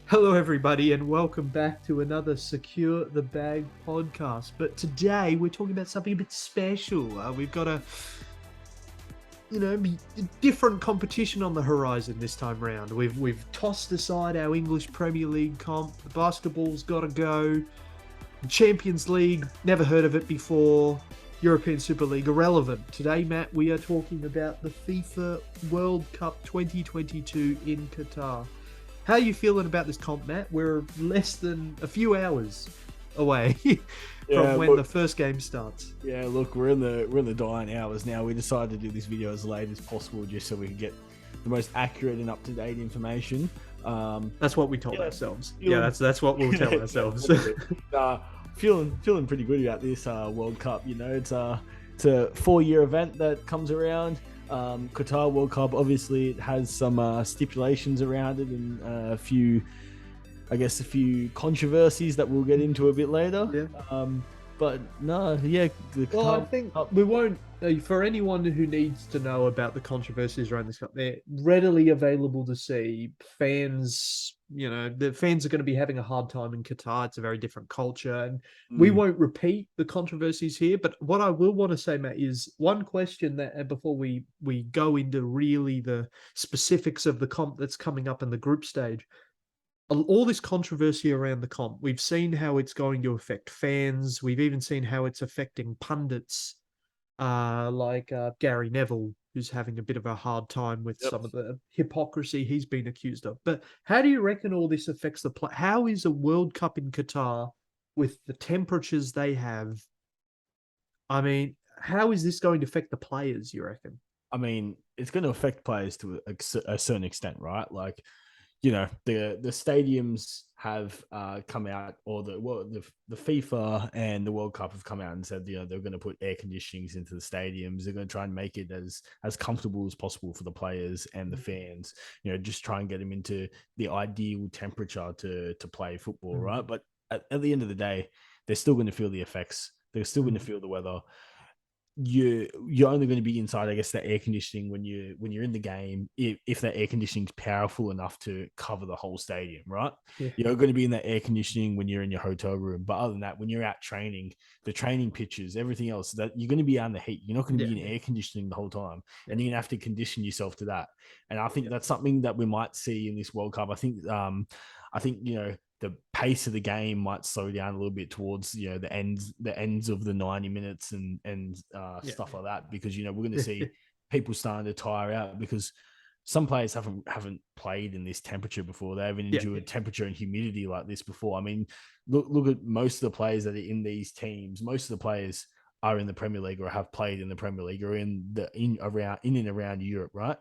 Hello, everybody, and welcome back to another Secure the Bag podcast. But today we're talking about something a bit special. We've got a different competition on the horizon this time round. We've tossed aside our English Premier League comp. The basketball's got to go. The Champions League, never heard of it before. European Super League, irrelevant. Today, Matt, we are talking about the FIFA World Cup 2022 in Qatar. How are you feeling about this comp, Matt? We're less than a few hours away from Yeah, when the look, first game starts. we're in the dying hours now. We decided to do this video as late as possible just so we can get the most accurate and up to date information. That's what we told Yeah, ourselves. Yeah, feeling that's what we'll tell yeah, ourselves. literally. Feeling pretty good about this World Cup. You know, it's a 4-year event that comes around. Qatar World Cup, obviously, it has some stipulations around it and a few controversies that we'll get into a bit later. Yeah. But no, yeah, the Well, I Qatar think Cup. we won't. For anyone who needs to know about the controversies around this cup, they're readily available to see. Fans, the fans are going to be having a hard time in Qatar. It's a very different culture, and we Mm, won't repeat the controversies here. But what I will want to say, Matt, is one question that before we go into really the specifics of the comp that's coming up in the group stage, all this controversy around the comp, we've seen how it's going to affect fans. We've even seen how it's affecting pundits, like Gary Neville, who's having a bit of a hard time with yep. some of the hypocrisy he's been accused of. But how do you reckon all this affects the play? How is a World Cup in Qatar with the temperatures they have? I mean, how is this going to affect the players, you reckon? I mean, it's going to affect players to a certain extent, right? Like, the stadiums have come out, or the FIFA and the World Cup have come out and said, they're going to put air conditionings into the stadiums. They're going to try and make it as comfortable as possible for the players and the fans. Just try and get them into the ideal temperature to play football, Mm, right? But at the end of the day, they're still going to feel the effects. They're still going to mm, feel the weather. You're only going to be inside, I guess, the air conditioning when you're in the game, if that air conditioning is powerful enough to cover the whole stadium, right? yeah, You're going to be in that air conditioning when you're in your hotel room, but other than that, when you're out training, the training pitches, everything else, that you're going to be out in the heat. You're not going to yeah, be in yeah, air conditioning the whole time, yeah, and you're going to have to condition yourself to that. And I think yeah, that's something that we might see in this World Cup. I think the pace of the game might slow down a little bit towards the ends of the 90 minutes and yeah, stuff like that, because we're going to yeah, see people starting to tire out, because some players haven't played in this temperature before. They haven't yeah, yeah, endured temperature and humidity like this before. I mean, look at most of the players that are in these teams. Most of the players are in the Premier League or have played in the Premier League or in and around Europe, right?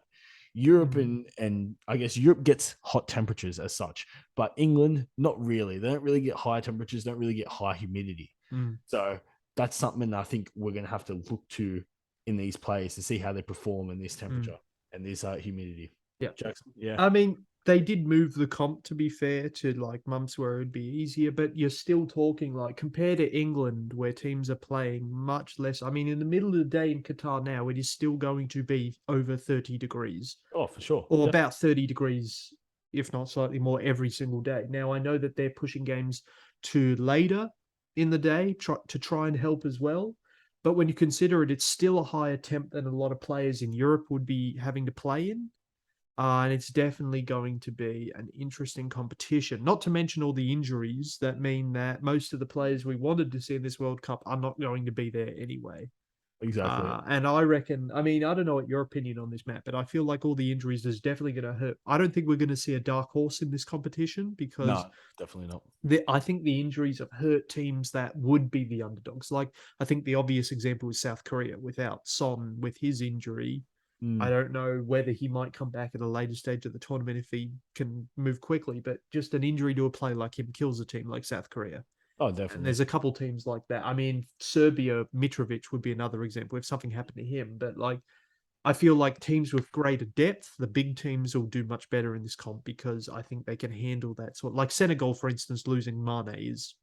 Europe mm, and I guess Europe gets hot temperatures as such, but England, not really. They don't really get high temperatures, don't really get high humidity. mm, So that's something I think we're going to have to look to in these players to see how they perform in this mm, temperature and this humidity. yeah. Jackson, yeah. I mean, they did move the comp, to be fair, to like months where it would be easier, but you're still talking like compared to England, where teams are playing much less. I mean, in the middle of the day in Qatar now, it is still going to be over 30 degrees Oh, for sure. or Yeah. about 30 degrees, if not slightly more, every single day. Now, I know that they're pushing games to later in the day to try and help as well. But when you consider it, it's still a higher temp than a lot of players in Europe would be having to play in. And it's definitely going to be an interesting competition. Not to mention all the injuries that mean that most of the players we wanted to see in this World Cup are not going to be there anyway. Exactly. And I reckon, I mean, I don't know what your opinion on this, Matt, but I feel like all the injuries is definitely going to hurt. I don't think we're going to see a dark horse in this competition because No, definitely not. I think the injuries have hurt teams that would be the underdogs. Like, I think the obvious example is South Korea without Son with his injury. I Mm. don't know whether he might come back at a later stage of the tournament if he can move quickly, but just an injury to a player like him kills a team like South Korea. Oh, And definitely. there's a couple teams like that. I mean, Serbia, Mitrovic would be another example if something happened to him. But like, I feel like teams with greater depth, the big teams will do much better in this comp because I think they can handle that sort. Like Senegal, for instance, losing Mane is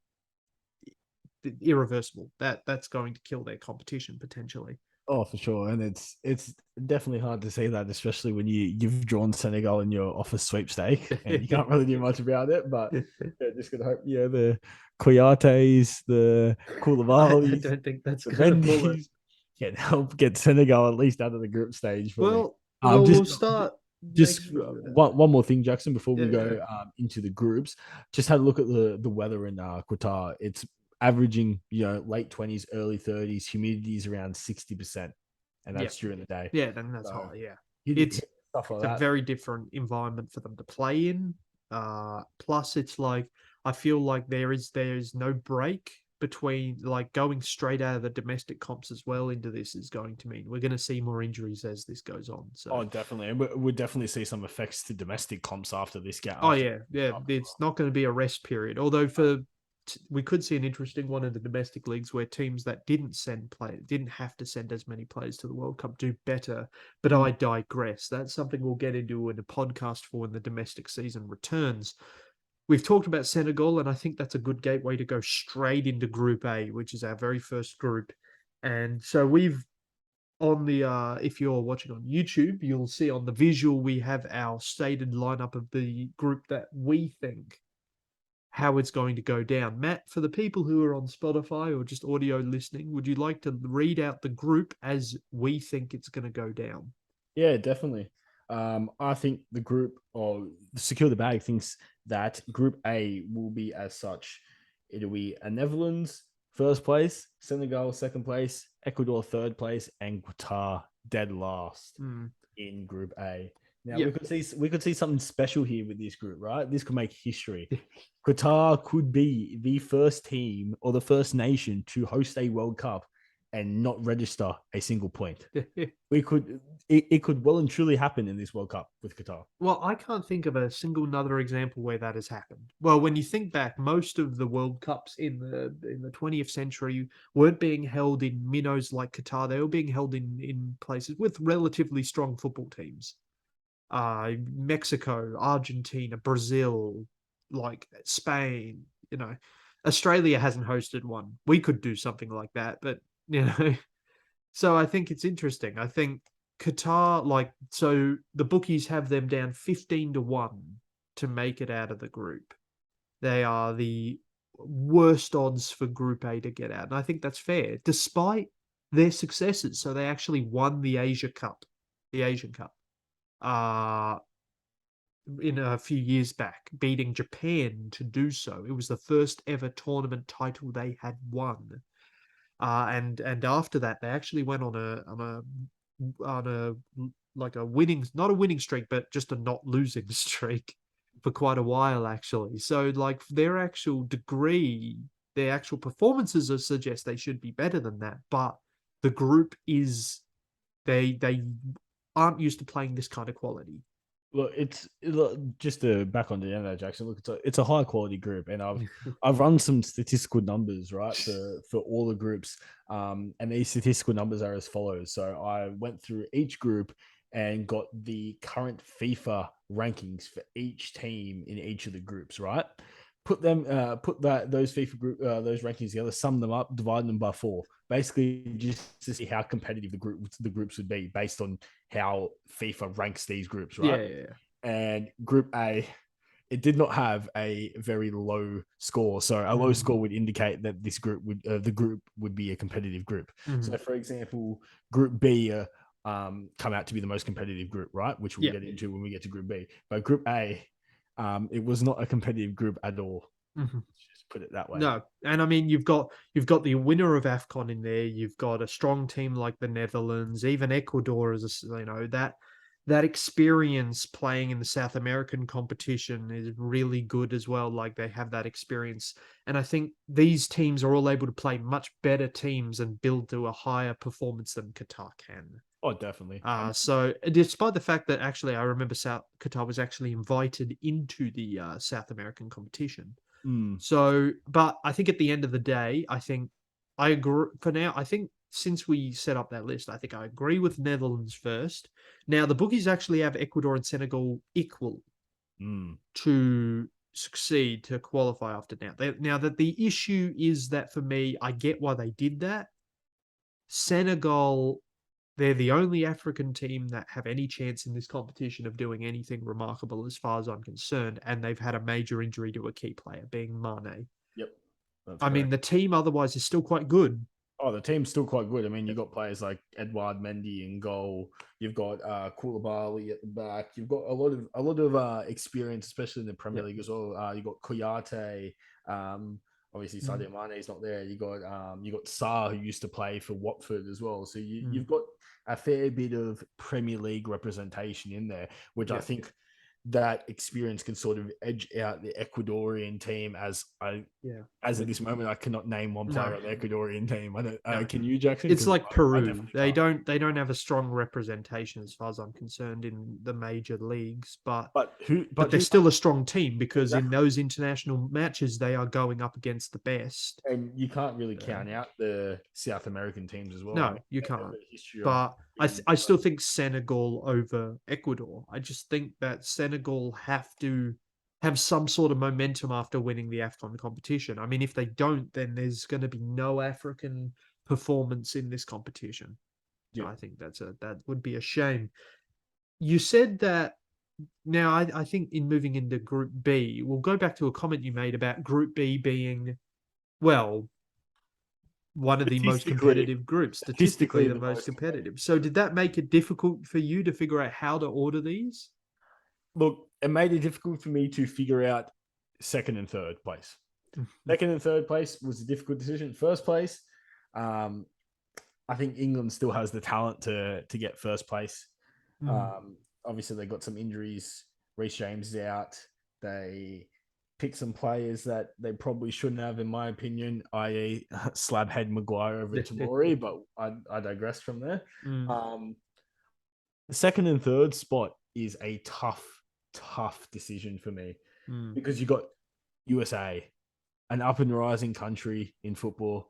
irreversible. That's going to kill their competition potentially. Oh, for sure, and it's definitely hard to see that, especially when you've drawn Senegal in your office sweepstake, and you can't really do much about it. But yeah, just gonna hope, the Koyates, the I Koulibalys, don't think that's the gonna pull it. Mendy's can help get Senegal at least out of the group stage for me. We'll Just start just next. one more thing, Jackson, before we Yeah, go into the groups. Just had a look at the weather in Qatar. It's averaging, late 20s, early 30s. Humidity is around 60%, and yeah, that's during the day. yeah. Then that's So high. Yeah, it's stuff like it's a that. very different environment for them to play in. Plus, it's like I feel like there is no break between like going straight out of the domestic comps as well into this is going to mean we're going to see more injuries as this goes on. So, Oh, definitely. And we'll definitely see some effects to domestic comps after this game. oh After yeah, yeah, up as it's well. not going to be a rest period. Although we could see an interesting one in the domestic leagues where teams that didn't have to send as many players to the World Cup do better. But Mm. I digress. That's something we'll get into in a podcast for when the domestic season returns. We've talked about Senegal, and I think that's a good gateway to go straight into Group A, which is our very first group. And so we've on the if you're watching on YouTube, you'll see on the visual we have our stated lineup of the group that we think how it's going to go down. Matt, for the people who are on Spotify or just audio listening, would you like to read out the group as we think it's going to go down? Yeah, definitely. I think the group or Secure the Bag thinks that Group A will be as such. It'll be a Netherlands first place, Senegal second place, Ecuador third place, and Qatar dead last Hmm. in Group A. Now Yep. we could see something special here with this group, right? This could make history. Qatar could be the first team or the first nation to host a World Cup and not register a single point. We could it could well and truly happen in this World Cup with Qatar. Well, I can't think of a single another example where that has happened. Well, when you think back, most of the World Cups in the 20th century weren't being held in minnows like Qatar. They were being held in places with relatively strong football teams. Mexico, Argentina, Brazil, like Spain. You know, Australia hasn't hosted one. We could do something like that, but you know, so I think it's interesting. I think Qatar, like, so the bookies have them down 15-1 to make it out of the group. They are the worst odds for Group A to get out. And I think that's fair, despite their successes. So they actually won the Asian Cup, uh, in a few years back, beating Japan to do so. It was the first ever tournament title they had won. And after that, they actually went on a like a winning, not a winning streak, but just a not losing streak for quite a while, actually. So, like their actual degree, their actual performances suggest they should be better than that. But the group is they aren't used to playing this kind of quality. Look, just to back on the end, Jackson. Look, it's a high quality group, and I've run some statistical numbers right for all the groups, and these statistical numbers are as follows. So I went through each group and got the current FIFA rankings for each team in each of the groups. Right, put those FIFA group those rankings together, sum them up, divide them by four. Basically, just to see how competitive the groups would be based on how FIFA ranks these groups, Yeah, right? yeah, yeah. And Group A, it did not have a very low score. So a low Mhm. score would indicate that the group would be a competitive group. Mhm. So, for example, Group B come out to be the most competitive group, right? Which we'll Yeah. get into when we get to Group B. But Group A, it was not a competitive group at all. Mhm. Let's just put it that way. No, and I mean you've got the winner of AFCON in there. You've got a strong team like the Netherlands, even Ecuador as that experience playing in the South American competition is really good as well. Like they have that experience, and I think these teams are all able to play much better teams and build to a higher performance than Qatar can. Oh, definitely. So despite the fact that actually I remember South Qatar was actually invited into the South American competition. Mm, So, but I think at the end of the day, I think I agree for now. I think since we set up that list, I think I agree with Netherlands first. Now, the bookies actually have Ecuador and Senegal equal mm. to succeed to qualify after now. Now that the issue is that for me, I get why they did that. Senegal They're the only African team that have any chance in this competition of doing anything remarkable as far as I'm concerned, and they've had a major injury to a key player, being Mane. Yep, that's I mean, correct. the team otherwise is still quite good. Oh, the team's still quite good. I mean, you've got players like Edouard Mendy in goal. You've got Koulibaly at the back. You've got a lot of experience, especially in the Premier Yep. League as well. You've got Kouyaté. Um, Obviously, Mm, Sadio Mane is not there. You got Sarr, who used to play for Watford as well. So mm, you've got a fair bit of Premier League representation in there, which I yep. think that experience can sort of edge out the Ecuadorian team. Yeah. As at this moment, I cannot name one No. player on the Ecuadorian team. I don't. No. Can you, Jackson? It's Because like I Peru. definitely They can't. don't have a strong representation as far as I'm concerned in the major leagues, but But who? but But they're who? still a strong team because in Exactly. those international matches they are going up against the best. And you can't really Uh, count out the South American teams as well. I no, mean, you they've can't. got a history of But being I still think Senegal over Ecuador. I just think that Senegal have to have some sort of momentum after winning the AFCON competition. I mean, if they don't, then there's going to be no African performance in this competition. So yeah. I think that would be a shame. You said that now I think in moving into Group B, we'll go back to a comment you made about Group B being, well, one of the most Statistically, competitive groups, statistically statistically the the most most competitive. competitive. So did that make it difficult for you to figure out how to order these? Look, it made it difficult for me to figure out second and third place. Second and third place was a difficult decision. First place, um, I think England still has the talent to get first place. Mm. Obviously, they got some injuries. Reece James is out. They picked some players that they probably shouldn't have, in my opinion, i.e., Slabhead Maguire over Tamori. But I digress from there. Mm, Um, the second and third spot is a tough decision for me mm. because you got USA, an up and rising country in football.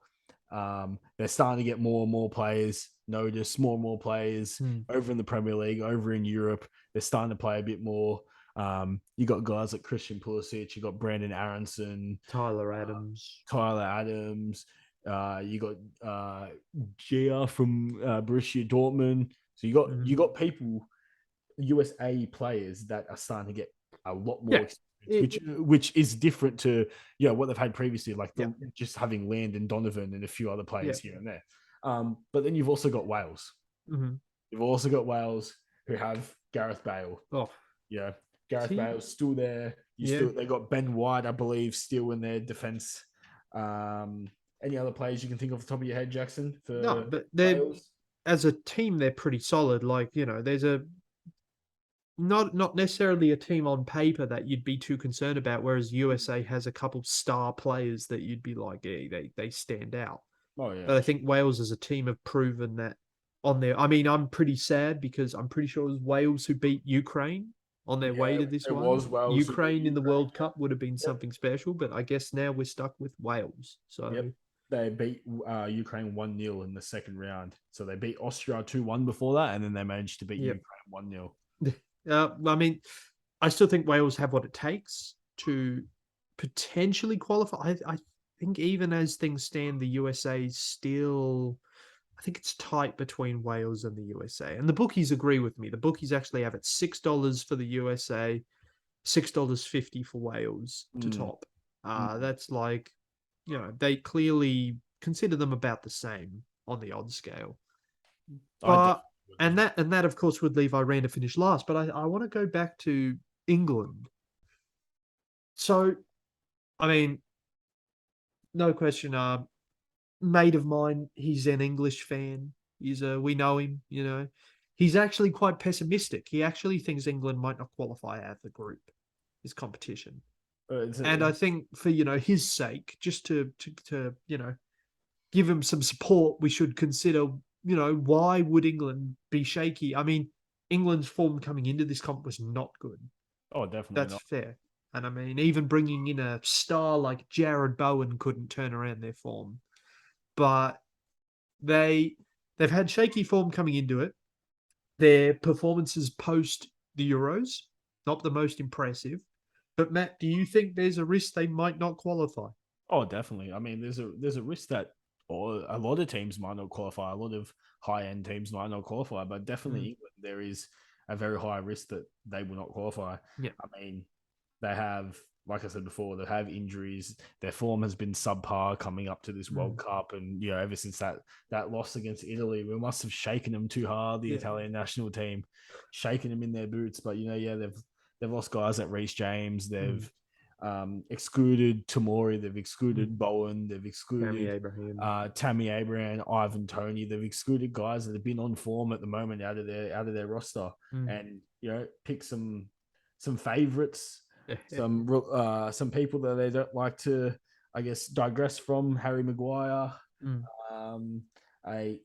They're starting to get more and more players noticed, more and more players Mm. over in the Premier League, over in Europe. They're starting to play a bit more. You got guys like Christian Pulisic, you got Brandon Aronson, Tyler Adams. Tyler Adams, you got Gia from Borussia Dortmund. So you Mm. got people, USA players that are starting to get a lot more Yeah. experience, It, which is different to what they've had previously, like yeah. just having Landon Donovan and a few other Yeah. players here and there. But then you've also got Wales. Mm-hmm. You've also got Wales who have Gareth Bale. Oh, Yeah, Gareth see, Bale's still there. yeah. They got Ben White, I believe, still in their defense. Um, any other players you can think of off the top of your head, Jackson, No, for but they're Wales? as a team they're pretty solid. Like there's a not necessarily a team on paper that you'd be too concerned about, whereas USA has a couple star players that you'd be like, yeah, they stand out. Oh yeah, But I for sure. think Wales as a team have proven that on their. I mean, I'm pretty sad because I'm pretty sure it was Wales who beat Ukraine on their way Yeah, to this it one. was Wales who beat Ukraine in the Ukraine. World Cup would have been Yep. something special, but I guess now we're stuck with Wales. Yep. So They beat Ukraine 1-0 in the second round. So they beat Austria 2-1 before that, and then they managed to beat yeah, Ukraine 1-0. I mean, I still think Wales have what it takes to potentially qualify. I think even as things stand, the USA still. I think it's tight between Wales and the USA, and the bookies agree with me. The bookies actually have it $6 for the USA, $6.50 for Wales to Mm, top. mm. That's like, they clearly consider them about the same on the odds scale. I But definitely would as well. and that of course would leave Iran to finish last. But I want to go back to England. So I mean, no question. Mate of mine, he's an English fan. We know him. He's actually quite pessimistic. He actually thinks England might not qualify out of the group, this competition. It's And I think for his sake, just to give him some support, we should consider why would England be shaky? I mean, England's form coming into this comp was not good. oh, definitely That's not. fair. And I mean, even bringing in a star like Jared Bowen couldn't turn around their form. But they they've had shaky form coming into it. Their performances post the Euros, not the most impressive. But Matt, do you think there's a risk they might not qualify? Oh, definitely. I mean, there's a risk that or a lot of teams might not qualify. A lot of high end teams might not qualify, but definitely Mm, England, there is a very high risk that they will not qualify. yeah. I mean, they have, like I said before, they have injuries. Their form has been subpar coming up to this World Mm, Cup, and ever since that loss against Italy, we must have shaken them too hard. The yeah. Italian national team, shaking them in their boots. But yeah, they've lost guys like Reece James. Mm, They've excluded Tamori. They've mm. excluded Bowen. They've Tammy excluded Abraham. Tammy Abraham, Ivan Tony. They've excluded guys that have been on form at the moment out of their roster, Mm. and pick some favorites, Yeah. some people that they don't like to, I guess, digress from. Harry Maguire, Mm. um, a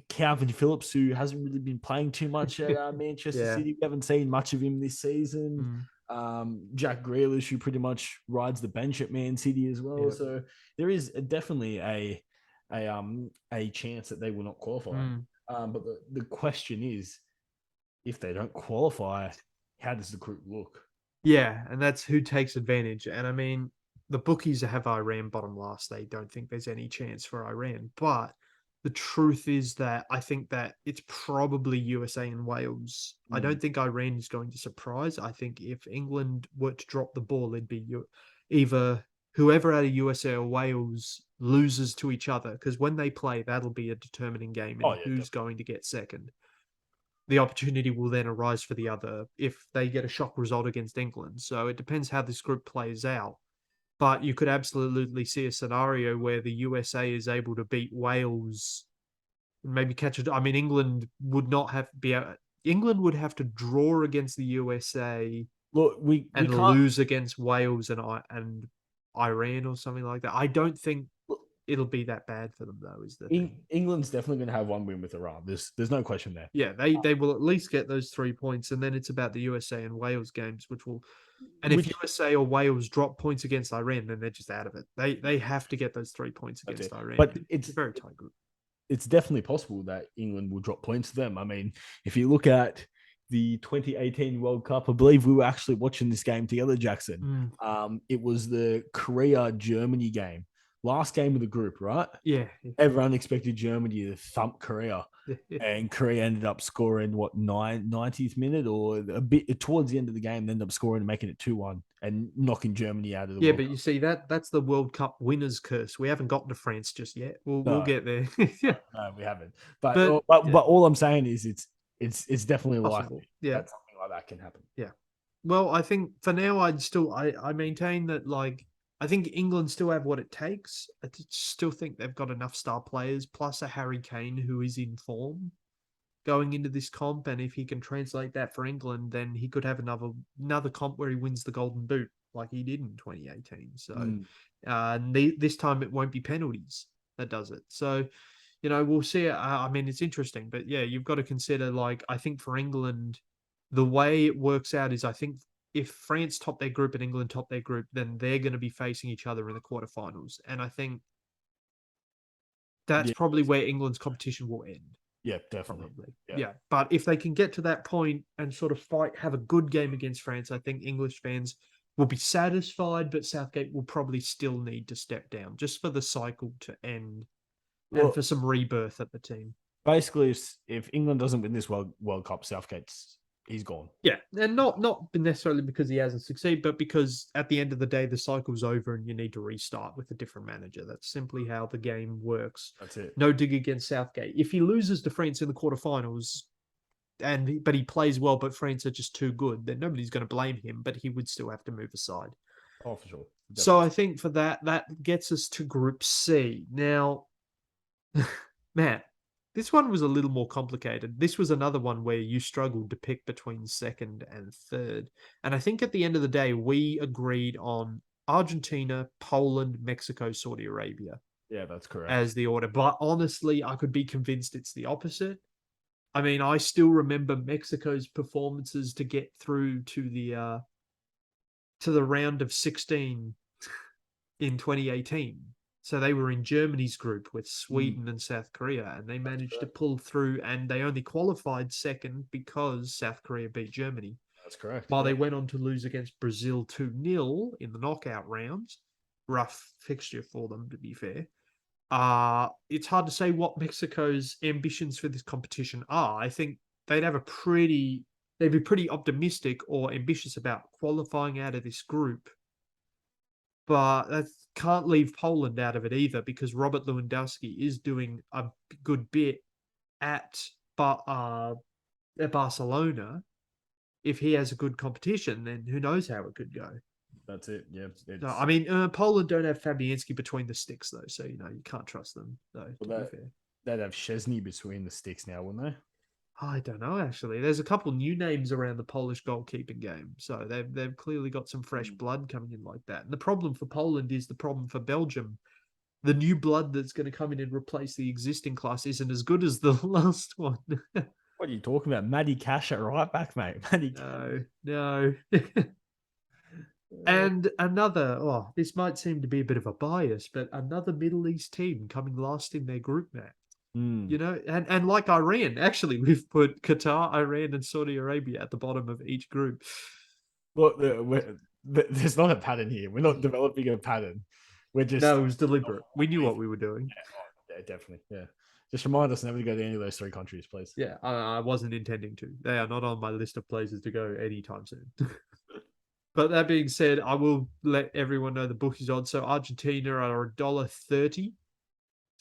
Calvin Phillips, who hasn't really been playing too much at Manchester Yeah. City. We haven't seen much of him this season. Mm. Jack Grealish, who pretty much rides the bench at Man City as well. Yeah. So there is definitely a chance that they will not qualify. Mm. But the question is, if they don't qualify, how does the group look? Yeah, and that's who takes advantage. And I mean, the bookies have Iran bottom last. They don't think there's any chance for Iran. But the truth is that I think that it's probably USA and Wales. I Mm. don't think Iran is going to surprise. I think if England were to drop the ball, it'd be either whoever out of USA or Wales loses to each other. Because when they play, that'll be a determining game Oh in yeah, who's definitely. going to get second. The opportunity will then arise for the other if they get a shock result against England. So it depends how this group plays out. But you could absolutely see a scenario where the USA is able to beat Wales and maybe catch it. I mean, England would not have be able, England would have to draw against the USA Look, we and can't. lose against Wales and Iran or something like that. I don't think Look, it'll be that bad for them though. Is the thing. England's definitely going to have one win with Iran. There's no question there. Yeah, they will at least get those 3 points, and then it's about the USA and Wales games, which will. And if Which USA or Wales drop points against Iran, then they're just out of it. They have to get those 3 points that's against it. Iran. But It's a very tight group. it's definitely possible that England will drop points to them. I mean, if you look at the 2018 World Cup, I believe we were actually watching this game together, Jackson. Mm, It was the Korea Germany game, last game of the group, right? yeah, Everyone expected Germany to thump Korea, yeah, and Korea ended up scoring what 90th minute or a bit towards the end of the game. They ended up scoring and making it 2-1 and knocking Germany out of the yeah. World But Cup. you see that's the World Cup winners' curse. We haven't gotten to France just yet. We'll No, get there. Yeah, no, we haven't. But but but yeah, but all I'm saying is it's definitely likely possible. Yeah, that something like that can happen. yeah. Well, I think for now, I maintain that I think England still have what it takes. Still think they've got enough star players, plus a Harry Kane who is in form going into this comp, and if he can translate that for England, then he could have another comp where he wins the Golden Boot like he did in 2018. So, Mm. this time it won't be penalties that does it. So, we'll see. I mean, it's interesting, but yeah, you've got to consider I think for England, the way it works out is I think if France top their group and England top their group, then they're going to be facing each other in the quarterfinals, and I think that's Yeah, probably where England's competition will end. yeah, definitely. Probably. Yeah, Yeah. But if they can get to that point and sort of have a good game against France, I think English fans will be satisfied, but Southgate will probably still need to step down just for the cycle to end and well, for some rebirth at the team. basically, if England doesn't win this World Cup, Southgate's he's gone. Yeah. And not necessarily because he hasn't succeeded, but because at the end of the day, the cycle's over and you need to restart with a different manager. That's simply how the game works. That's it. No dig against Southgate. If he loses to France in the quarterfinals, but he plays well, but France are just too good, then nobody's going to blame him, but he would still have to move aside. Oh, for sure. So I Definitely. think for that gets us to Group C. Now, Matt, this one was a little more complicated. This was another one where you struggled to pick between second and third. And I think at the end of the day, we agreed on Argentina, Poland, Mexico, Saudi Arabia Yeah, that's correct. as the order. But honestly, I could be convinced it's the opposite. I mean, I still remember Mexico's performances to get through to the round of 16 in 2018. So they were in Germany's group with Mm, Sweden and South Korea, and they that's managed to correct. pull through. And they only qualified second because South Korea beat Germany, That's correct. while Yeah. they went on to lose against Brazil 2-0 in the knockout rounds. Rough fixture for them, to be fair. It's hard to say what Mexico's ambitions for this competition are. I think they'd have a pretty they'd be pretty optimistic or ambitious about qualifying out of this group, but that can't leave Poland out of it either because Robert Lewandowski is doing a good bit at at Barcelona. If he has a good competition, then who knows how it could go. That's it. Yeah, So, it's I mean, Poland don't have Fabianski between the sticks though, so you can't trust them though. well, To be fair, they'd have Chesney between the sticks now, wouldn't they? I don't know actually. There's a couple new names around the Polish goalkeeping game, so they've clearly got some fresh Mm. blood coming in like that. And the problem for Poland is the problem for Belgium. The new blood that's going to come in and replace the existing class isn't as good as the last one. What are you talking about? Matty Cash at right back, mate. Matty Cash. No, no. And another, oh, this might seem to be a bit of a bias, but another Middle East team coming last in their group match. Mm. And like Iran, actually, we've put Qatar, Iran, and Saudi Arabia at the bottom of each group. Look, there's not a pattern here. We're not developing a pattern. We're just No, it was deliberate. We knew what we were doing. yeah, definitely. Yeah. Just remind us never to go to any of those three countries, please. Yeah, I wasn't intending to. They are not on my list of places to go anytime soon. But that being said, I will let everyone know the bookies odds. So Argentina are $1.30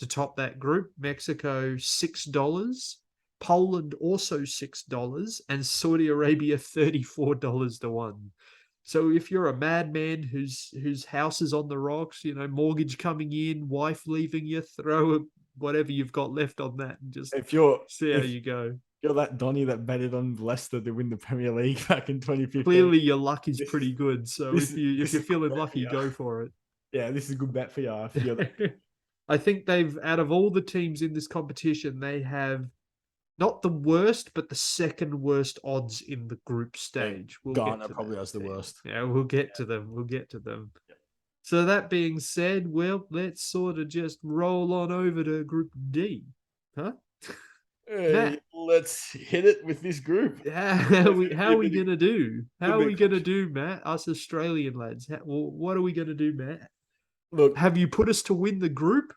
to top that group. Mexico $6. Poland also $6, and Saudi Arabia $34 to 1. So if you're a madman whose house is on the rocks, mortgage coming in, wife leaving you, throw whatever you've got left on that and just If you're see how if you go. you're that Donny that betted on Leicester to win the Premier League back in 2015, Clearly your luck is this pretty good. So this if you if this you're is a good feeling bet for lucky, you. go for it. Yeah, this is a good bet for you. If you're I think they've out of all the teams in this competition, they have not the worst, but the second worst odds in the group stage. We'll get Ghana to probably that. has the worst. Yeah, we'll get to them. We'll get to them. So that being said, well, let's sort of just roll on over to Group D, huh? Hey, Matt, let's hit it with this group. how It's we gonna how be are a we bit gonna do? good How are bit we gonna do, Matt? Us Australian lads. Well, what are we gonna do, Matt? Look, Have you put us to win the group?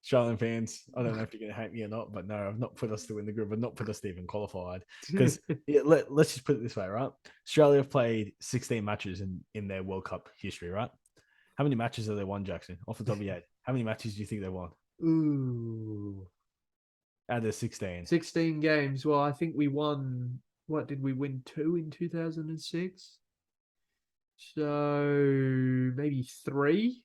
Australian fans, I don't know if you're going to hate me or not, but no, I've not put us to win the group. I've not put us to even qualified. Because let's just put it this way, right? Australia have played 16 matches in their World Cup history, right? How many matches have they won, Jackson? Off the top of your head, how many matches do you think they won Ooh. out of 16? 16 games. Well, I think we won. What did we win? Two in 2006. So maybe three.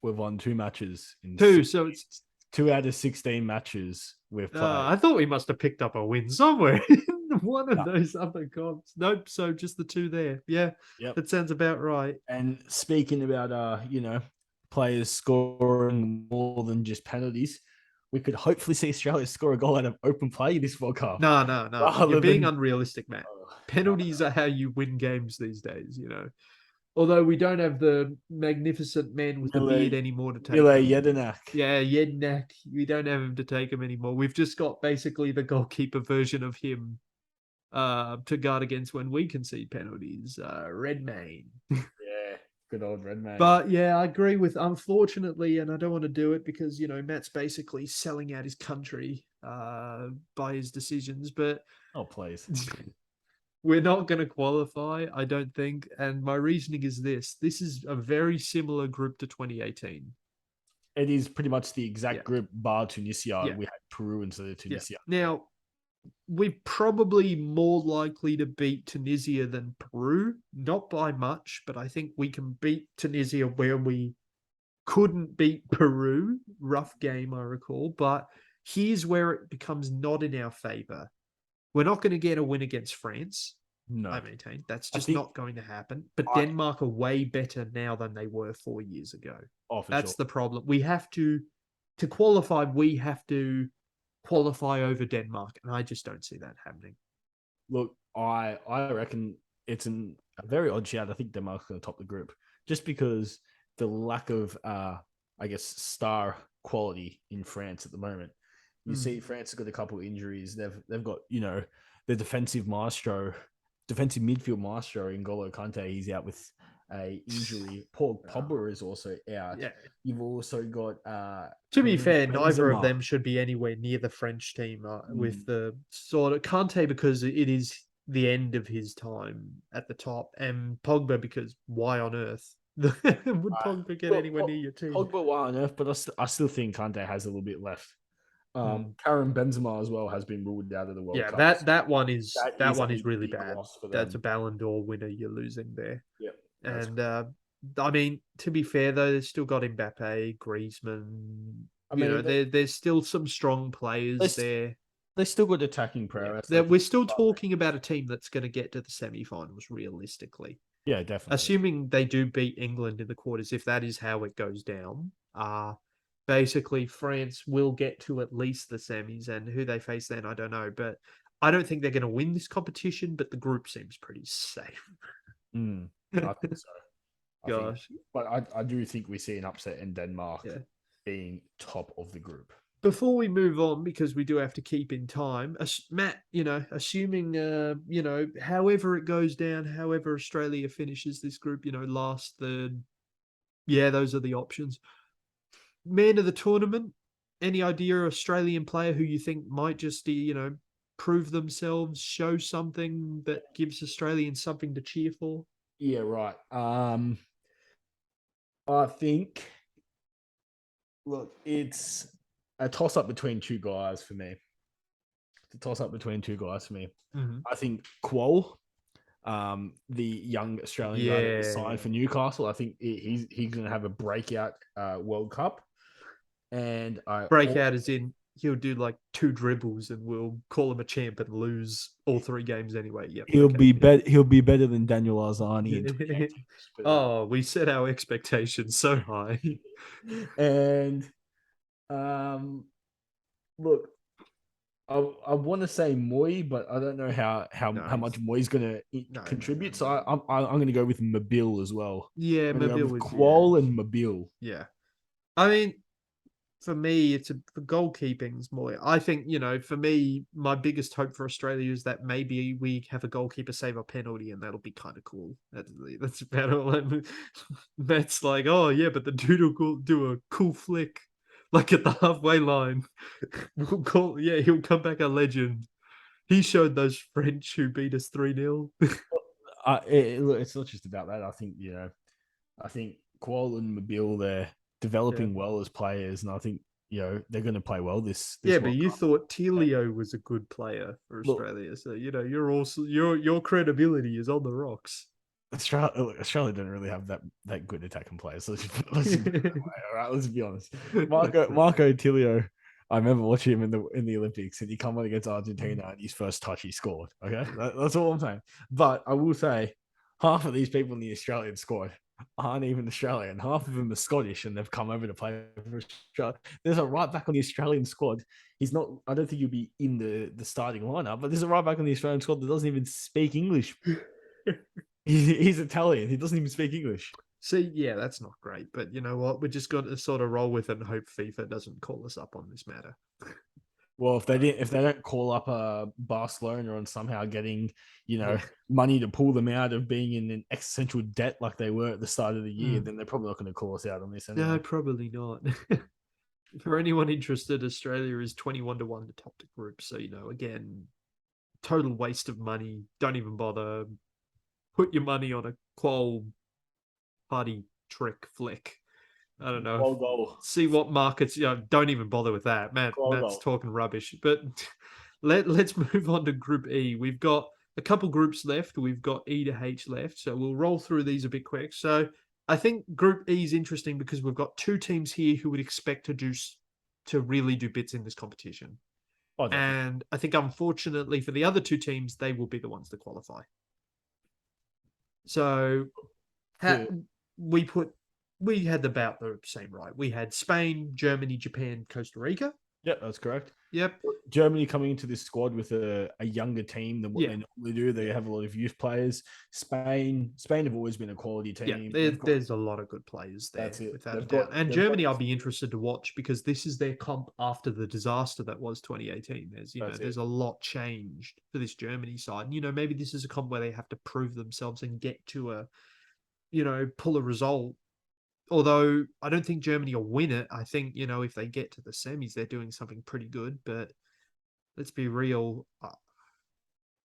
We've won two matches in Two. So it's. two out of 16 matches we've played. I thought we must have picked up a win somewhere in one of No. those other comps. Nope. So just the two there. Yeah, Yep. that sounds about right. And speaking about players scoring more than just penalties, we could hopefully see Australia score a goal out of open play this World Cup. No, no, no. You're Rather being than unrealistic, Matt. oh, Penalties no. are how you win games these days. Although we don't have the magnificent man with the beard anymore to take Mile them. Jedinak. Yeah, Jednak. We don't have him to take him anymore. We've just got basically the goalkeeper version of him to guard against when we concede penalties. Redmayne. Yeah, good old Redmayne. But yeah, I agree with unfortunately, and I don't want to do it because Matt's basically selling out his country by his decisions, but oh, please. we're not going to qualify, I don't think. And my reasoning is this is a very similar group to 2018. It is pretty much the exact Yeah. group bar Tunisia. Yeah. We had Peru instead of Tunisia. Yeah. Now, we're probably more likely to beat Tunisia than Peru. Not by much, but I think we can beat Tunisia where we couldn't beat Peru. Rough game, I recall. But here's where it becomes not in our favor. We're not going to get a win against France. No. I maintain that's just not going to happen. But I- Denmark are way better now than they were 4 years ago. Oh, for That's sure. the problem. We have to qualify, we have to qualify over Denmark. And I just don't see that happening. Look, I reckon it's a very odd shout. I think Denmark's going to top the group just because the lack of, I guess, star quality in France at the moment. You see, France has got a couple of injuries. They've got the defensive midfield maestro N'Golo Kante. He's out with a injury. Paul Uh, Pogba is also out. yeah. You've also got To be Karim fair, neither of Benzema. them should be anywhere near the French team with Mm, the sort of Kante because it is the end of his time at the top, and Pogba because why on earth would Pogba get look, anywhere near your team? Pogba, why on earth? But I still think Kante has a little bit left. Hmm. Karim Benzema as well has been ruled out of the World Yeah, Cup. So that is one a is really big bad. loss for That's a them. Ballon d'Or winner you're losing there. Yep, that's. And I mean, to be fair though, they've still got Mbappe, Griezmann. I You know, mean, there's still some strong they, players there. they still got attacking Yeah, prowess. They that can. we're still talking about a team that's going to get to the semi-finals realistically, Yeah, definitely. assuming they do beat England in the quarters. If that is how it goes down, basically France will get to at least the semis, and who they face then, I don't know. But I don't think they're going to win this competition. But the group seems pretty safe. Mm, I think so. I think, Gosh, but I do think we see an upset in Denmark yeah. being top of the group. Before we move on, because we do have to keep in time, Matt, assuming, however it goes down, however Australia finishes this group, last, third, yeah, those are the options. Man of the tournament, any idea Australian player who you think might just, prove themselves, show something that gives Australians something to cheer for? Yeah, right. I think. Look, it's a toss up between two guys for me. It's a toss up between two guys for me. Mm-hmm. I think Qual, the young Australian guy that was Yeah. signed for Newcastle, I think he's going to have a breakout World Cup. And I Breakout as in he'll do like two dribbles and we'll call him a champ and lose all three games anyway. Yep. Okay. he'll be better than Daniel Arzani in 2018. Oh, we set our expectations so high. And um, look, I want to say Moy, but I don't know No, how much Moy's going to no. contribute. So I'm going to go with Mobile as well. Yeah, I'm going to go Mobile with is yeah, Qual and Mobile. yeah. I mean, for me, for goalkeeping's more. I think for me, my biggest hope for Australia is that maybe we have a goalkeeper save a penalty, and that'll be kind of cool. That's about all. Matt's like, oh yeah, but the dude will do a cool flick, like at the halfway line. He'll come back a legend. He showed those French who beat us 3-0. It's not just about that. I think Qual and Mobile they're Yeah. developing well as players, and I think they're going to play well this Yeah, but World you Cup. thought Telio was a good player for Look, Australia, so you're also your credibility is on the rocks. Australia don't really have that good attacking players. So let's put it that way. All right, let's be honest. Marco Tilio, I remember watching him in the Olympics, and he come on against Argentina, and his first touch he scored. Okay, that's all I'm saying. But I will say, half of these people in the Australian squad aren't even Australian. Half of them are Scottish, and they've come over to play for Australia. There's a right back on the Australian squad. He's not. I don't think he'll be in the starting lineup, but there's a right back on the Australian squad that doesn't even speak English. He's Italian. He doesn't even speak English. See, yeah, that's not great, but you know what? We're just going to sort of roll with it and hope FIFA doesn't call us up on this matter. Well, if they don't call up Barcelona on somehow getting Yeah. money to pull them out of being in an existential debt like they were at the start of the year, Mm. then they're probably not going to call us out on this No, anyway. probably not. For anyone interested, Australia is 21-1 to top the group. So, again, total waste of money. Don't even bother. Put your money on a qual party trick flick. I don't know. Goal, goal, See what markets. Don't even bother with that. goal, Matt's goal. talking rubbish. But let's move on to Group E. We've got a couple groups left. We've got E to H left, so we'll roll through these a bit quick. So I think Group E is interesting because we've got two teams here who would expect to really do bits in this competition. Oh, definitely. And I think, unfortunately, for the other two teams, they will be the ones to qualify. So To, we had about the same, right? We had Spain, Germany, Japan, Costa Rica. yeah, that's correct. Yep. Germany coming into this squad with a younger team than what Yeah. they normally do. They have a lot of youth players. Spain have always been a quality Yeah, team. there's a lot of good players there, That's it. without a doubt. And They've got Germany, I'll be interested to watch because this is their comp after the disaster that was 2018. That's it. There's a lot changed for this Germany side. And, maybe this is a comp where they have to prove themselves and get to pull a result. Although I don't think Germany will win it. I think, if they get to the semis, they're doing something pretty good. But let's be real.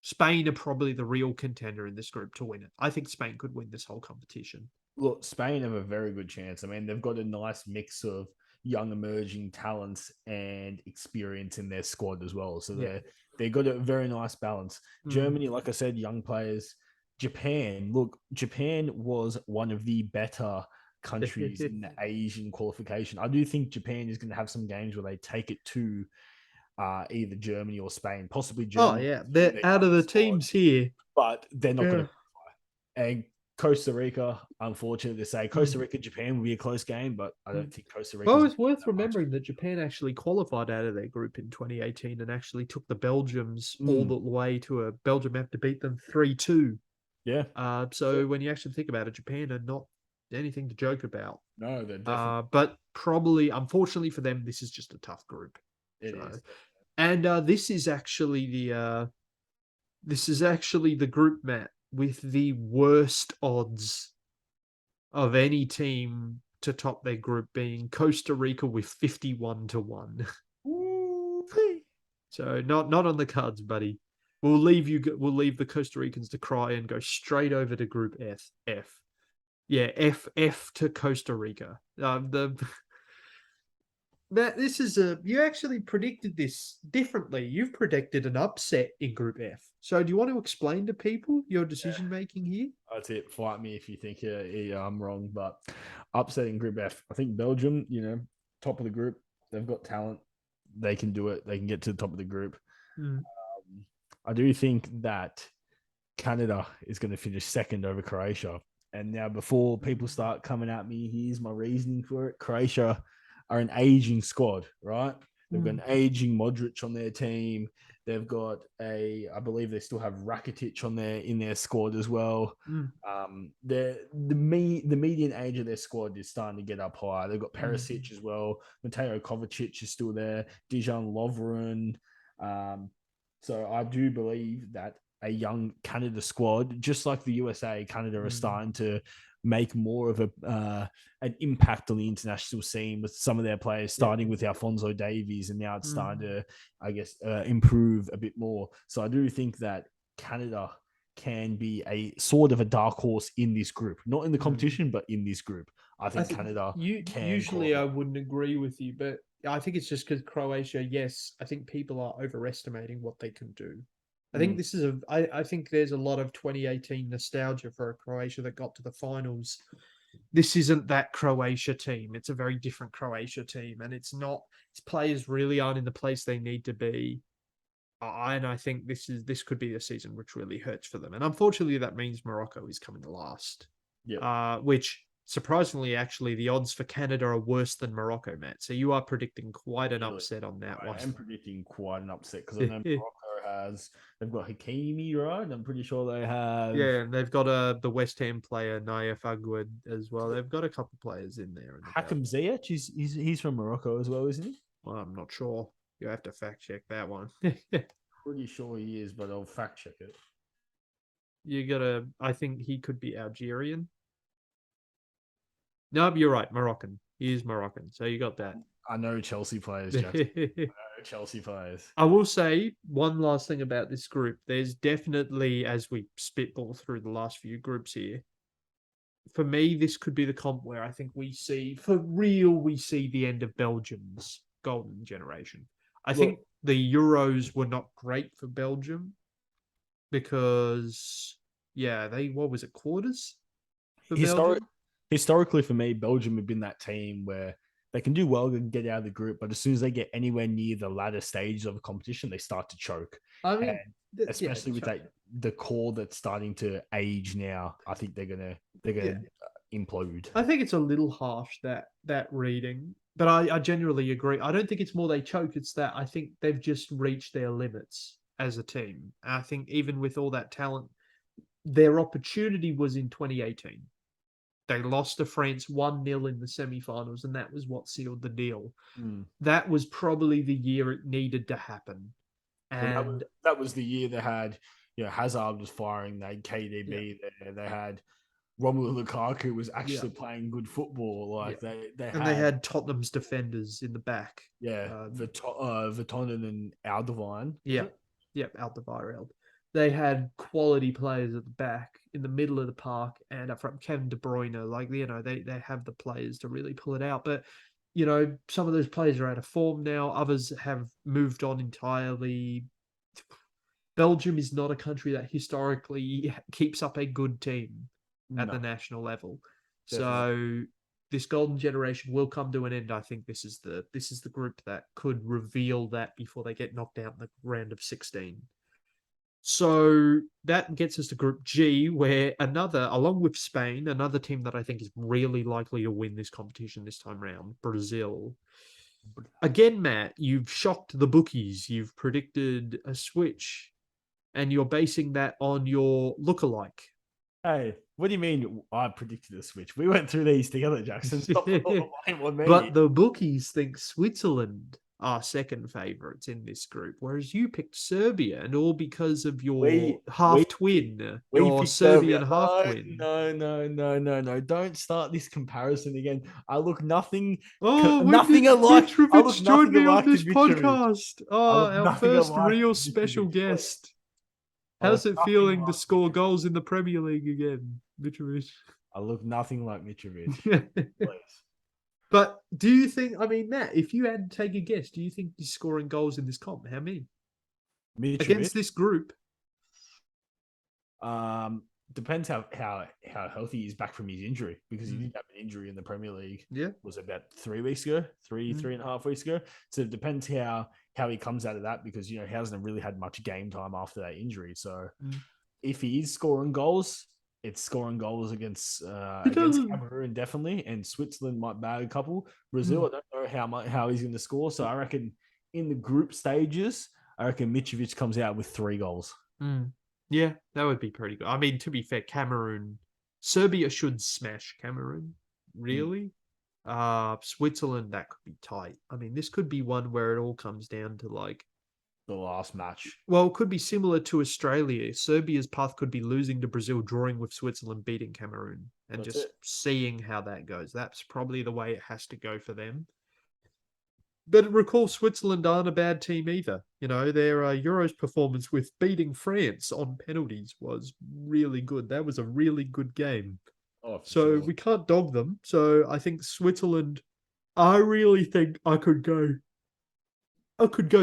Spain are probably the real contender in this group to win it. I think Spain could win this whole competition. Look, Spain have a very good chance. I mean, they've got a nice mix of young emerging talents and experience in their squad as well. So Yeah. they got a very nice balance. Mm. Germany, like I said, young players. Japan, look, Japan was one of the better countries in the Asian qualification. I do think Japan is going to have some games where they take it to either Germany or Spain, possibly Oh Germany, yeah, given they're their out of young the squad, teams here. but they're not going Yeah. to and Costa Rica, unfortunate to say, Costa Mm. Rica Japan will be a close game, but I Mm. don't think Costa Well, Rica's it's worth that much. remembering that Japan actually qualified out of their group in 2018 and actually took the Belgians all Mm, the way to a Belgium have to beat them 3-2. yeah, So when you actually think about it, Japan are not anything to joke about. no, they're definitely But probably, unfortunately for them, this is just a tough group. it So, is. and this is actually the group, Matt, with the worst odds of any team to top their group, being Costa Rica with 51-1. So not on the cards, buddy. We'll leave the Costa Ricans to cry and go straight over to Group F. Yeah, F to Costa Rica. The That this is a you actually predicted this differently. You've predicted an upset in Group F. So do you want to explain to people your Yeah, decision making here? that's it. Fight me if you think I'm wrong, but upsetting Group F. I think Belgium, top of the group. They've got talent. They can do it. They can get to the top of the group. Mm. I do think that Canada is going to finish second over Croatia. And now, before people start coming at me, here's my reasoning for it. Croatia are an aging squad, right? They've got Mm. an aging Modric on their team. They've got I believe they still have Rakitic on their in their squad as well. Mm. The median age of their squad is starting to get up high. They've got Mm. Perisic as well. Mateo Kovacic is still there. Dijon Lovren. Um, so I do believe that a young Canada squad, just like the USA, Canada are Mm. starting to make more of an impact on the international scene with some of their players, Yeah. starting with Alfonso Davies, and now it's Mm. starting to, I guess, improve a bit more. So I do think that Canada can be a sort of a dark horse in this group, not in the Mm. competition, but in this group. I I think think Canada can usually I qualify. wouldn't agree with you, but I think it's just because Croatia, yes, I think people are overestimating what they can do. I think Mm, this is I think there's a lot of 2018 nostalgia for a Croatia that got to the finals. This isn't that Croatia team. It's a very different Croatia team, and it's not. Its players really aren't in the place they need to be. And I think this could be a season which really hurts for them. And unfortunately, that means Morocco is coming last. yep. Which surprisingly, actually, the odds for Canada are worse than Morocco, Matt. So you are predicting quite an Really, upset on that one. I am predicting quite an upset because I know Morocco they've got Hakimi, right? I'm pretty sure they have Yeah, and they've got the West Ham player Nayef Agwood as well. They've got a couple players in there and about. Hakim Ziyech. He's from Morocco as well, isn't he? Well, I'm not sure. You have to fact check that one. Pretty sure he is, but I'll fact check it. You gotta. I think he could be Algerian. No, you're right. Moroccan. He is Moroccan. So you got that. I know Chelsea players, Jackson. I know Chelsea players. I will say one last thing about this group. There's definitely, as we spitball through the last few groups here, for me, this could be the comp where I think for real, we see the end of Belgium's golden generation. I Look, think the Euros were not great for Belgium because, yeah, what was it, quarters for historic, Belgium? historically for me, Belgium have been that team where they can do well and get out of the group, but as soon as they get anywhere near the latter stages of a competition, they start to choke. I And mean, yeah, especially with the core that's starting to age now, I think they're yeah. gonna implode. I think it's a little harsh that reading, but I genuinely agree. I don't think it's more they choke; it's that I think they've just reached their limits as a team. I think even with all that talent, their opportunity was in 2018. They lost to France 1-0 in the semi-finals, and that was what sealed the deal. Mm. That was probably the year it needed to happen. Well, And that was the year they had, Hazard was firing, they had yeah, KDB there, they had Romelu Lukaku was Yeah, actually playing good football. yeah. Like they And they had had Tottenham's defenders in the back. yeah, Vitonen and Alderweireld, was Yeah, it? yeah, Alderweireld. They had quality players at the back, in the middle of the park, and up front. Kevin De Bruyne, like they have the players to really pull it out. But some of those players are out of form now. Others have moved on entirely. Belgium is not a country that historically keeps up a good team at the No, national level. definitely. So this golden generation will come to an end. I think this is the group that could reveal that before they get knocked out in the round of 16. So that gets us to Group G, where along with Spain, another team that I think is really likely to win this competition this time round, Brazil. Again, Matt, you've shocked the bookies. You've predicted a switch, and you're basing that on your lookalike. Hey, what do you mean? I predicted a switch. We went through these together, Jackson. Stop putting all the blame on me. But the bookies think Switzerland are second favourites in this group, whereas you picked Serbia, and all because of your We we half twin, we your picked Serbian Serbia. half No, twin. no, no, no, no, no. Don't start this comparison again. I look nothing, Oh, when nothing did alike. I look Mitrovic join nothing me on alike to this Mitrovic. podcast? I Oh, look our nothing first alike real to special Mitrovic. Please. guest. I How's look it nothing feeling to like score Mitrovic. goals in the Premier League again, Mitrovic? I look nothing like Mitrovic. Please. But do you think, I mean, Matt, if you had to take a guess, do you think he's scoring goals in this comp? How many? Against Mitrovic. this group? Um, depends how healthy he's back from his injury because he Mm, did have an injury in the Premier League. yeah. Was it about 3 weeks ago, Mm, 3.5 weeks ago. So it depends how he comes out of that because he hasn't really had much game time after that injury. So mm. if he is scoring goals, it's scoring goals He against doesn't. Cameroon definitely, and Switzerland might bag a couple. Brazil, Mm, I don't know how he's going to score. So I reckon in the group stages, I reckon Mitrovic comes out with 3 goals. mm. Yeah, that would be pretty good. I mean, to be fair, Serbia should smash Cameroon, Mm. really. Switzerland, that could be tight. I mean, this could be one where it all comes down to like, The last match. well, it could be similar to Australia. Serbia's path could be losing to Brazil, drawing with Switzerland, beating Cameroon, and That's just it. seeing how that goes. That's probably the way it has to go for them. But recall, Switzerland aren't a bad team either. Their Euros performance with beating France on penalties was really good. That was a really good game. Oh, for So sure. we can't dog them. So I think Switzerland, I really think I could go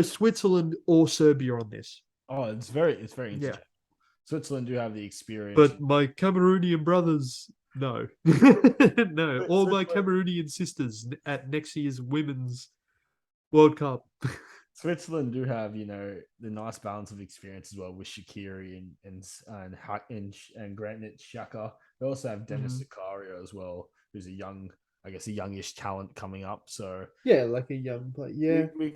Switzerland or Serbia on this. Oh, it's very Yeah. interesting. Switzerland do have the experience. But my Cameroonian brothers, no. No. Or my Switzerland, Cameroonian sisters at next year's Women's World Cup. Switzerland do have the nice balance of experience as well with Shaqiri and Granit Xhaka. They also have Dennis Mhm. Zakaria as well, who's a youngish talent coming up. So Yeah, like a young player. we Yeah. we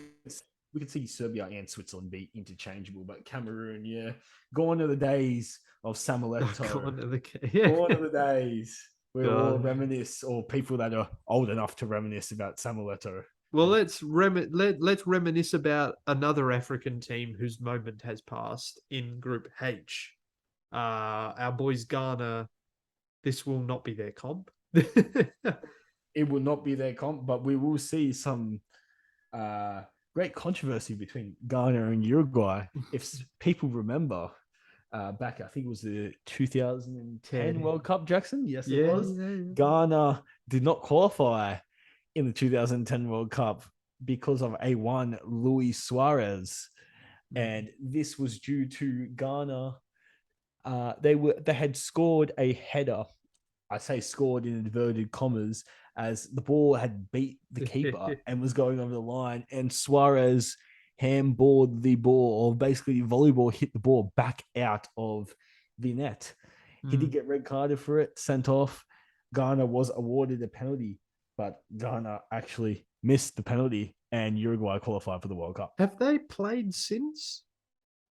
we could see Serbia and Switzerland be interchangeable, but Cameroon, yeah, gone are the days of Samuel Go Eto'o. on to the yeah. Gone are the days where we all God. reminisce, or people that are old enough to reminisce about Samuel Eto'o. Well, And let's reminisce about another African team whose moment has passed in Group H. Our boys Ghana. This will not be their comp. it will not be their comp, but we will see some uh, great controversy between Ghana and Uruguay. If people remember, back I think it was the 2010 10. World Cup, Jackson. Yes, it Yeah, was. yeah, yeah. Ghana did not qualify in the 2010 World Cup because of A1 Luis Suarez, Mm. and this was due to Ghana. They had scored a header. I say scored in inverted commas, as the ball had beat the keeper and was going over the line, and Suarez handballed the ball, or basically volleyball hit the ball back out of the net. He did Mm. get red carded for it, sent off. Ghana was awarded a penalty, but Ghana actually missed the penalty, and Uruguay qualified for the World Cup. Have they played since?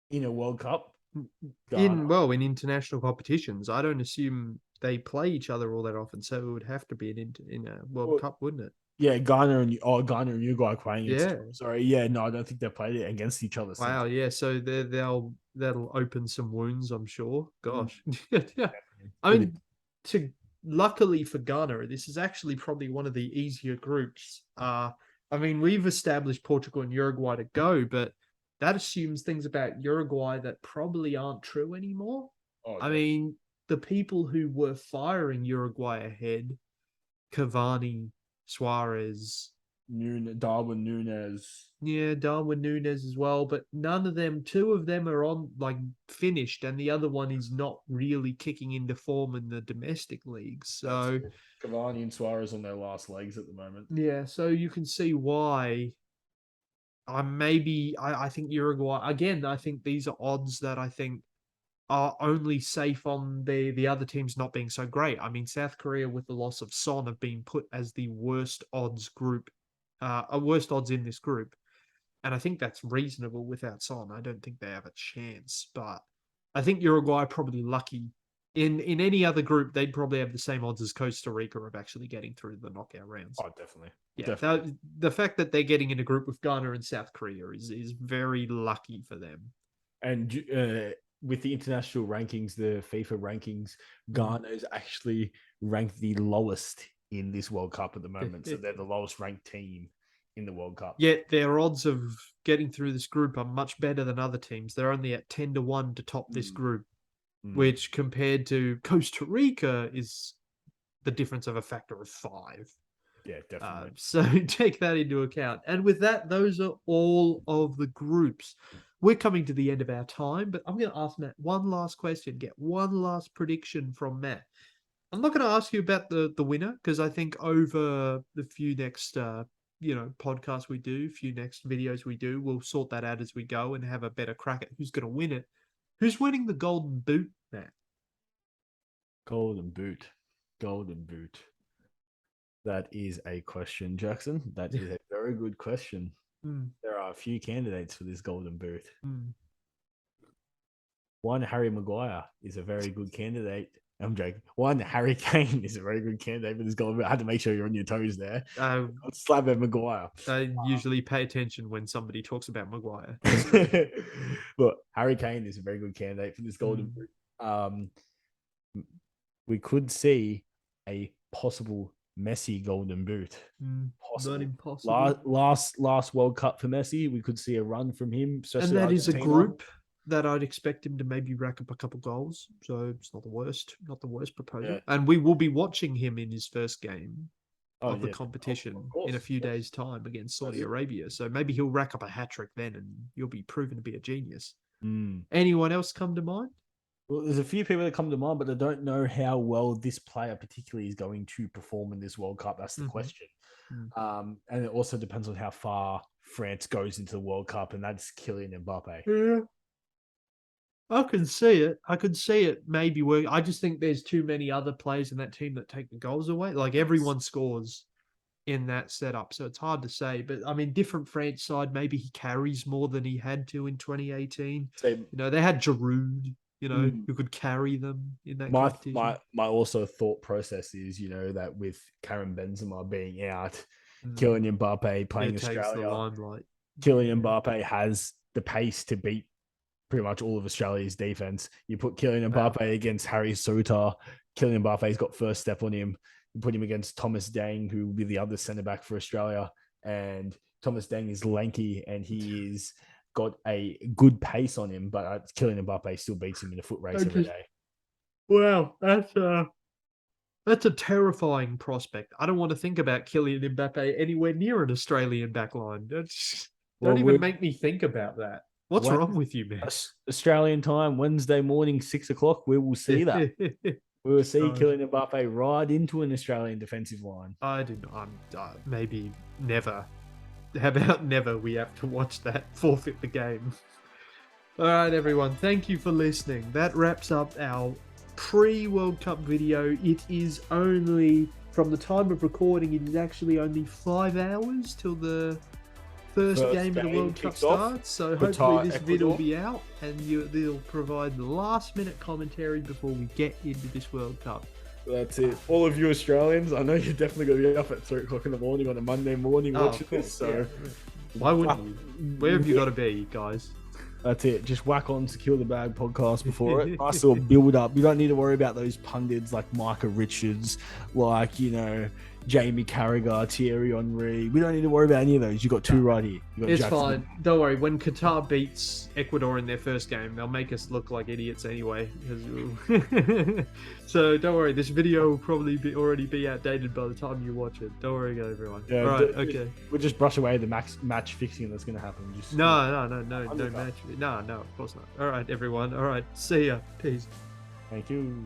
In a World Cup, In Ghana. well, in international competitions, I don't assume they play each other all that often, so it would have to be in a World Well, Cup, wouldn't it? yeah, Ghana and Uruguay playing against each Yeah. other. Sorry, yeah, no, I don't think they played it against each other since. Wow. Yeah. So that'll open some wounds, I'm sure. Mm, Gosh. Yeah. I With it, mean, to luckily for Ghana, this is actually probably one of the easier groups. I mean, we've established Portugal and Uruguay to go, but that assumes things about Uruguay that probably aren't true anymore. Oh, I definitely. mean, the people who were firing Uruguay ahead, Cavani, Suarez, Darwin Nunes. yeah, Darwin Nunes as well, but none of them, two of them are on like finished, and the other one is not really kicking into form in the domestic leagues. That's So, it. Cavani and Suarez on their last legs at the moment. yeah, so you can see why I think Uruguay again. I think these are odds that I think are only safe on the other teams not being so great. I mean, South Korea with the loss of Son have been put as the worst odds group, worst odds in this group. And I think that's reasonable without Son. I don't think they have a chance. But I think Uruguay are probably lucky. In any other group, they'd probably have the same odds as Costa Rica of actually getting through the knockout rounds. Oh, definitely. Yeah, Definitely. the fact that they're getting in a group with Ghana and South Korea is very lucky for them. And with the international rankings, the FIFA rankings, Ghana is actually ranked the lowest in this World Cup at the moment. So they're the lowest ranked team in the World Cup. Yet their odds of getting through this group are much better than other teams. They're only at 10-1 to top this group, which compared to Costa Rica is the difference of a factor of 5. Yeah, definitely. So take that into account. And with that, those are all of the groups. We're coming to the end of our time, but I'm going to ask Matt one last question, get one last prediction from Matt. I'm not going to ask you about the winner because I think over the few next podcasts we do, few next videos we do, we'll sort that out as we go and have a better crack at who's going to win it. Who's winning the Golden Boot, Matt? Golden Boot. Golden Boot. That is a question, Jackson. That is a very good question. There are a few candidates for this Golden Boot. One, Harry Maguire is a very good candidate. I'm joking. One, Harry Kane is a very good candidate for this Golden Boot. I had to make sure you're on your toes there. Slab at Maguire. I usually pay attention when somebody talks about Maguire. But Harry Kane is a very good candidate for this Golden Boot. We could see a possible Messi Golden Boot. Not impossible. Last World Cup for Messi, we could see a run from him. And that is a group that I'd expect him to maybe rack up a couple goals. So it's not the worst proposal. Yeah. And we will be watching him in his first game of the competition in a few days' time against Saudi Arabia. So maybe he'll rack up a hat-trick then and you'll be proven to be a genius. Anyone else come to mind? Well, there's a few people that come to mind, but I don't know how well this player particularly is going to perform in this World Cup. That's the question. And it also depends on how far France goes into the World Cup, and that's Kylian Mbappe. Yeah. I can see it. I could see it maybe work. I just think there's too many other players in that team that take the goals away. Like everyone scores in that setup. So it's hard to say. But I mean, different France side, maybe he carries more than he had to in 2018. They had Giroud, who could carry them in that competition. My also thought process is, that with Karim Benzema being out, Kylian Mbappe playing Australia, Kylian Mbappe has the pace to beat pretty much all of Australia's defense. You put Kylian Mbappe against Harry Souttar. Kylian Mbappe's got first step on him. You put him against Thomas Dang, who will be the other centre back for Australia. And Thomas Dang is lanky and he is got a good pace on him, but Kylian Mbappe still beats him in a foot race every day. Wow, that's a terrifying prospect. I don't want to think about Kylian Mbappe anywhere near an Australian backline. Don't even make me think about that. What's wrong with you, man? Australian time, Wednesday morning, 6:00. We will see that. We will see Kylian Mbappe ride into an Australian defensive line. I do not. Maybe never. How about never? We have to watch that, forfeit the game. All right, everyone. Thank you for listening. That wraps up our pre-World Cup video. It is only, from the time of recording, it is actually only 5 hours till the first game of the World Cup starts. So hopefully this video will be out and they'll provide the last minute commentary before we get into this World Cup. That's it. All of you Australians, I know you're definitely going to be up at 3:00 in the morning on a Monday morning watching this. So why wouldn't you? Where have you got to be, guys? That's it. Just whack on Secure the Bag podcast before it. Nice little build up. You don't need to worry about those pundits like Micah Richards, like, Jamie Carragher, Thierry Henry. We don't need to worry about any of those. You got two right here. You got It's Jackson. fine. Don't worry. When Qatar beats Ecuador in their first game, they'll make us look like idiots anyway. So don't worry. This video will probably already be outdated by the time you watch it. Don't worry, everyone. Yeah, All right. Okay. We'll just brush away the match fixing that's going to happen. Just No match. No, of course not. All right, everyone. All right. See ya. Peace. Thank you.